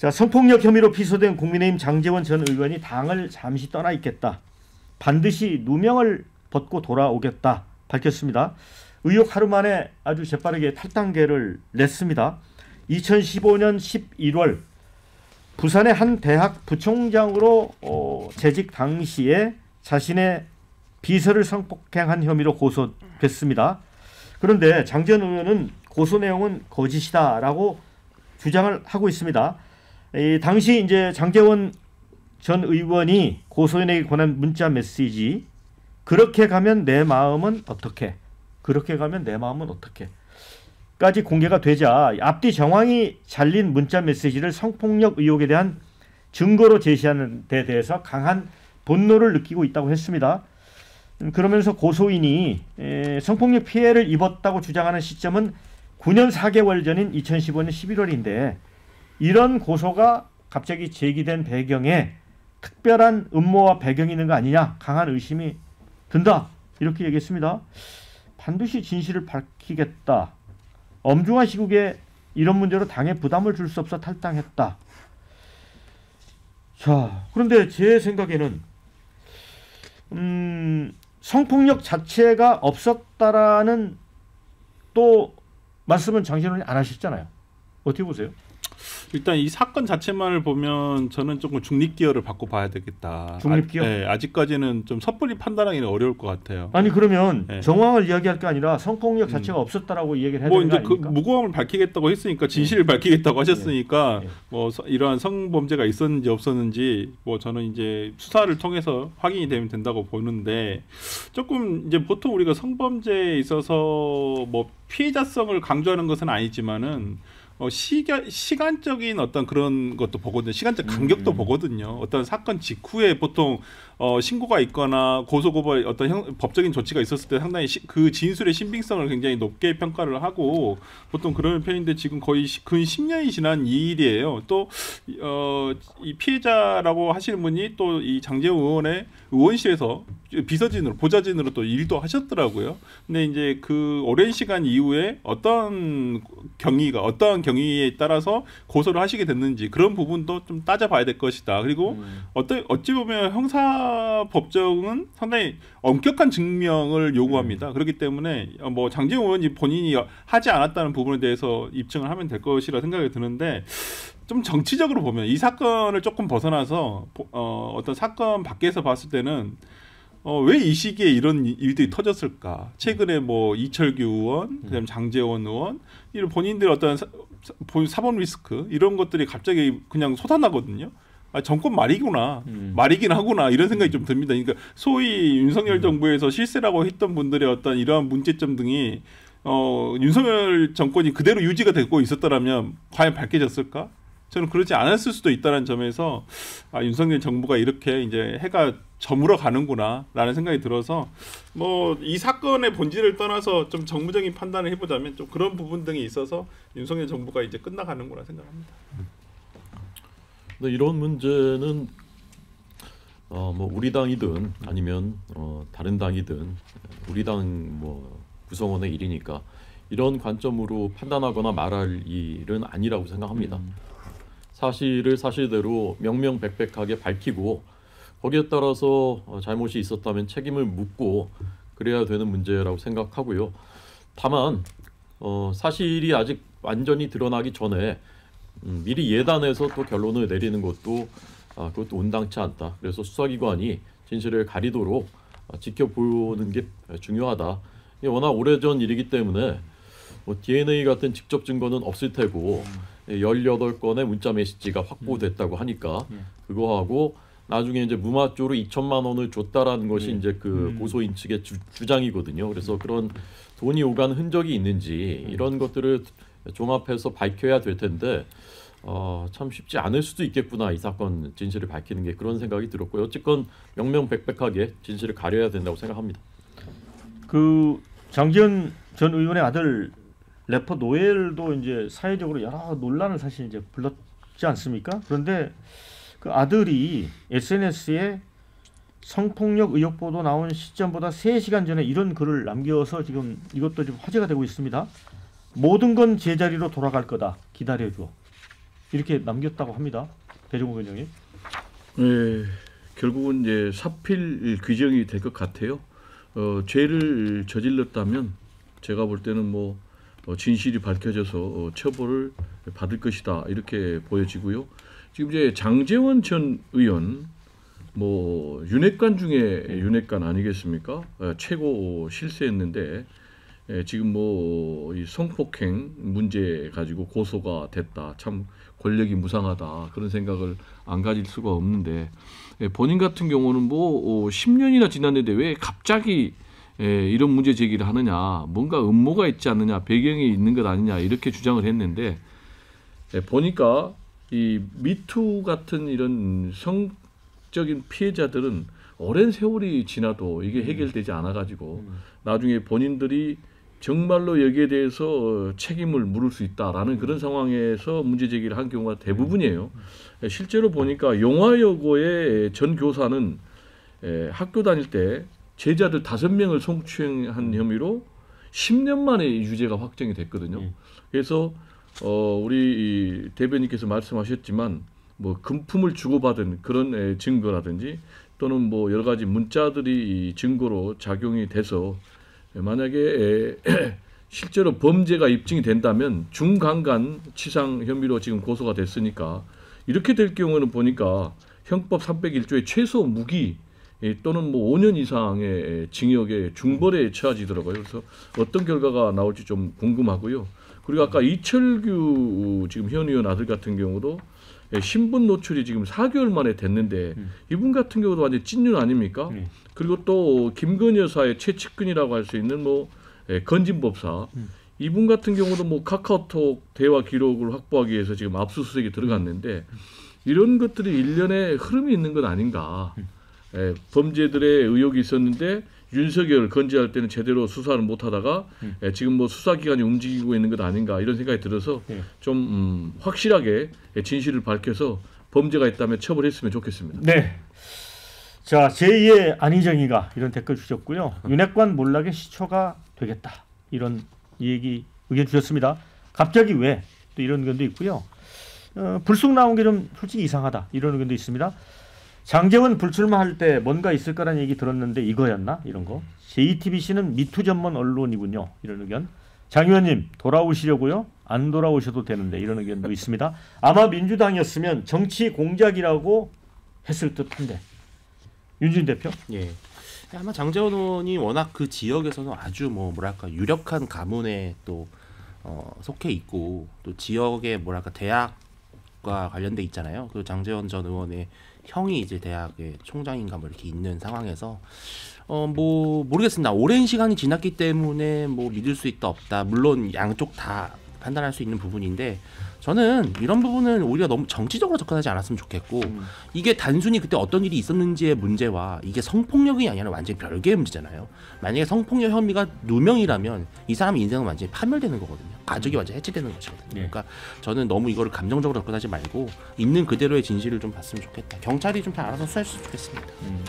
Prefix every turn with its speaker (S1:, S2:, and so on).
S1: 자, 성폭력 혐의로 피소된 국민의힘 장제원 전 의원이 당을 잠시 떠나 있겠다. 반드시 누명을 벗고 돌아오겠다 밝혔습니다. 의혹 하루 만에 아주 재빠르게 탈당계를 냈습니다. 2015년 11월 부산의 한 대학 부총장으로 재직 당시에 자신의 비서를 성폭행한 혐의로 고소됐습니다. 그런데 장제원 의원은 고소 내용은 거짓이다라고 주장을 하고 있습니다. 당시 이제 장제원 전 의원이 고소인에게 권한 문자 메시지 그렇게 가면 내 마음은 어떻게? 그렇게 가면 내 마음은 어떻게? 까지 공개가 되자 앞뒤 정황이 잘린 문자 메시지를 성폭력 의혹에 대한 증거로 제시하는 데 대해서 강한 분노를 느끼고 있다고 했습니다. 그러면서 고소인이 성폭력 피해를 입었다고 주장하는 시점은 9년 4개월 전인 2015년 11월인데 이런 고소가 갑자기 제기된 배경에 특별한 음모와 배경이 있는 거 아니냐 강한 의심이 든다 이렇게 얘기했습니다. 반드시 진실을 밝히겠다. 엄중한 시국에 이런 문제로 당에 부담을 줄 수 없어 탈당했다. 자, 그런데 제 생각에는 성폭력 자체가 없었다라는 또 말씀은 장제원 의원이 안 하셨잖아요. 어떻게 보세요?
S2: 일단 이 사건 자체만을 보면 저는 조금 중립기여를 받고 봐야 되겠다.
S1: 중립기여?
S2: 네, 아직까지는 좀 섣불리 판단하기는 어려울 것 같아요.
S1: 아니 그러면
S2: 네.
S1: 정황을 이야기할 게 아니라 성폭력 자체가 없었다라고 얘기를 해야 되는 거 아닙니까?
S2: 그 무고함을 밝히겠다고 했으니까 진실을 밝히겠다고 하셨으니까
S1: 네.
S2: 뭐 이러한 성범죄가 있었는지 없었는지 뭐 저는 이제 수사를 통해서 확인이 되면 된다고 보는데 조금 이제 보통 우리가 성범죄에 있어서 뭐 피해자성을 강조하는 것은 아니지만은 시간적인 어떤 그런 것도 보거든요. 시간적 간격도 보거든요. 어떤 사건 직후에 보통 신고가 있거나 고소고발 어떤 법적인 조치가 있었을 때 상당히 그 진술의 신빙성을 굉장히 높게 평가를 하고 보통 그런 편인데 지금 거의 근 10년이 지난 이 일이에요. 또 이 피해자라고 하시는 분이 또 이 장제원 의원의 의원실에서 비서진으로 보좌진으로 또 일도 하셨더라고요. 근데 이제 그 오랜 시간 이후에 어떤 경위에 따라서 고소를 하시게 됐는지 그런 부분도 좀 따져봐야 될 것이다. 그리고 어찌 보면 형사 법정은 상당히 엄격한 증명을 요구합니다. 그렇기 때문에 뭐 장제원 의원이 본인이 하지 않았다는 부분에 대해서 입증을 하면 될 것이라 생각이 드는데 좀 정치적으로 보면 이 사건을 조금 벗어나서 어떤 사건 밖에서 봤을 때는 왜 이 시기에 이런 일들이 터졌을까? 최근에 뭐 이철규 의원, 그다음에 장제원 의원 이런 본인들 어떤 사법 리스크 이런 것들이 갑자기 그냥 솟아나거든요. 아, 정권 말이긴 하구나 이런 생각이 좀 듭니다. 그러니까 소위 윤석열 정부에서 실세라고 했던 분들의 어떤 이러한 문제점 등이 윤석열 정권이 그대로 유지가 되고 있었더라면 과연 밝혀졌을까? 저는 그러지 않았을 수도 있다는 점에서 윤석열 정부가 이렇게 이제 해가 저물어 가는구나라는 생각이 들어서 뭐 이 사건의 본질을 떠나서 좀 정무적인 판단을 해보자면 좀 그런 부분 등이 있어서 윤석열 정부가 이제 끝나가는구나 생각합니다.
S3: 근데 이런 문제는 뭐 우리 당이든 아니면 다른 당이든 우리 당 뭐 구성원의 일이니까 이런 관점으로 판단하거나 말할 일은 아니라고 생각합니다. 사실을 사실대로 명명백백하게 밝히고 거기에 따라서 잘못이 있었다면 책임을 묻고 그래야 되는 문제라고 생각하고요. 다만 사실이 아직 완전히 드러나기 전에 미리 예단해서 또 결론을 내리는 것도 그것도 온당치 않다. 그래서 수사기관이 진실을 가리도록 지켜보는 게 중요하다. 이게 워낙 오래전 일이기 때문에 뭐 DNA 같은 직접 증거는 없을 테고 18건의 문자 메시지가 확보됐다고 하니까 그거하고 나중에 이제 무마조로 2천만 원을 줬다라는 것이 이제 그 고소인 측의 주장이거든요. 그래서 그런 돈이 오간 흔적이 있는지 이런 것들을 종합해서 밝혀야 될 텐데 참 쉽지 않을 수도 있겠구나. 이 사건 진실을 밝히는 게 그런 생각이 들었고요. 어쨌건 명명백백하게 진실을 가려야 된다고 생각합니다.
S1: 그 장제원 전 의원의 아들 래퍼 노엘도 이제 사회적으로 여러 논란을 사실 이제 불렀지 않습니까? 그런데 그 아들이 SNS에 성폭력 의혹 보도 나온 시점보다 3시간 전에 이런 글을 남겨서 지금 이것도 좀 화제가 되고 있습니다. 모든 건 제자리로 돌아갈 거다. 기다려줘. 이렇게 남겼다고 합니다. 배종욱 의원님.
S4: 네, 결국은 이제 사필 규정이 될 것 같아요. 죄를 저질렀다면 제가 볼 때는 뭐 진실이 밝혀져서 처벌을 받을 것이다 이렇게 보여지고요. 지금 이제 장제원 전 의원 뭐 윤핵관 중에 윤핵관 아니겠습니까? 최고 실세했는데 지금 뭐 이 성폭행 문제 가지고 고소가 됐다. 참 권력이 무상하다 그런 생각을 안 가질 수가 없는데 본인 같은 경우는 뭐 10년이나 지났는데 왜 갑자기 이런 문제 제기를 하느냐, 뭔가 음모가 있지 않느냐, 배경이 있는 것 아니냐 이렇게 주장을 했는데 보니까 이 미투 같은 이런 성적인 피해자들은 오랜 세월이 지나도 이게 해결되지 않아가지고 나중에 본인들이 정말로 여기에 대해서 책임을 물을 수 있다라는 그런 상황에서 문제 제기를 한 경우가 대부분이에요. 실제로 보니까 용화여고의 전 교사는 학교 다닐 때 제자들 5명을 성추행한 혐의로 10년 만에 유죄가 확정이 됐거든요. 그래서 우리 대변인께서 말씀하셨지만 뭐 금품을 주고받은 그런 증거라든지 또는 뭐 여러 가지 문자들이 증거로 작용이 돼서 만약에 실제로 범죄가 입증이 된다면 중강간 치상 혐의로 지금 고소가 됐으니까 이렇게 될 경우는 보니까 형법 301조의 최소 무기 또는 뭐 5년 이상의 징역의 중벌에 처해지더라고요. 그래서 어떤 결과가 나올지 좀 궁금하고요. 그리고 아까 이철규 지금 현 의원 아들 같은 경우도 신분 노출이 지금 4개월 만에 됐는데 이분 같은 경우도 완전 찐윤 아닙니까? 그리고 또 김건희 여사의 최측근이라고 할 수 있는 뭐 건진법사 이분 같은 경우도 뭐 카카오톡 대화 기록을 확보하기 위해서 지금 압수수색에 들어갔는데 이런 것들이 일련의 흐름이 있는 것 아닌가? 범죄들의 의혹이 있었는데 윤석열 건재할 때는 제대로 수사를 못하다가 지금 뭐 수사기관이 움직이고 있는 것 아닌가 이런 생각이 들어서 좀 확실하게 진실을 밝혀서 범죄가 있다면 처벌했으면 좋겠습니다.
S1: 네. 자, 제2의 안희정이가 이런 댓글 주셨고요. 윤핵관 몰락의 시초가 되겠다. 이런 얘기 의견 주셨습니다. 갑자기 왜? 또 이런 의견도 있고요. 불쑥 나온 게 좀 솔직히 이상하다. 이런 의견도 있습니다. 장제원 불출마할 때 뭔가 있을 거란 얘기 들었는데 이거였나? 이런 거. JTBC는 미투 전문 언론이군요. 이런 의견. 장 의원님 돌아오시려고요? 안 돌아오셔도 되는데 이런 의견도 있습니다. 아마 민주당이었으면 정치 공작이라고 했을 듯한데. 윤진 대표?
S5: 예. 아마 장제원 의원이 워낙 그 지역에서는 아주 뭐랄까 유력한 가문에 또 속해 있고 또 지역의 뭐랄까 대학과 관련돼 있잖아요. 그 장제원 전 의원의 형이 이제 대학의 총장인가 뭐 이렇게 있는 상황에서 뭐 모르겠습니다. 오랜 시간이 지났기 때문에 뭐 믿을 수 있다 없다 물론 양쪽 다 판단할 수 있는 부분인데 저는 이런 부분은 우리가 너무 정치적으로 접근하지 않았으면 좋겠고 이게 단순히 그때 어떤 일이 있었는지의 문제와 이게 성폭력이 아니라 완전히 별개의 문제잖아요. 만약에 성폭력 혐의가 누명이라면 이 사람 인생은 완전히 파멸되는 거거든요. 가족이 완전히 해체되는 것이거든요. 그러니까 저는 너무 이거를 감정적으로 접근하지 말고 있는 그대로의 진실을 좀 봤으면 좋겠다. 경찰이 좀 잘 알아서 수사했으면 좋겠습니다.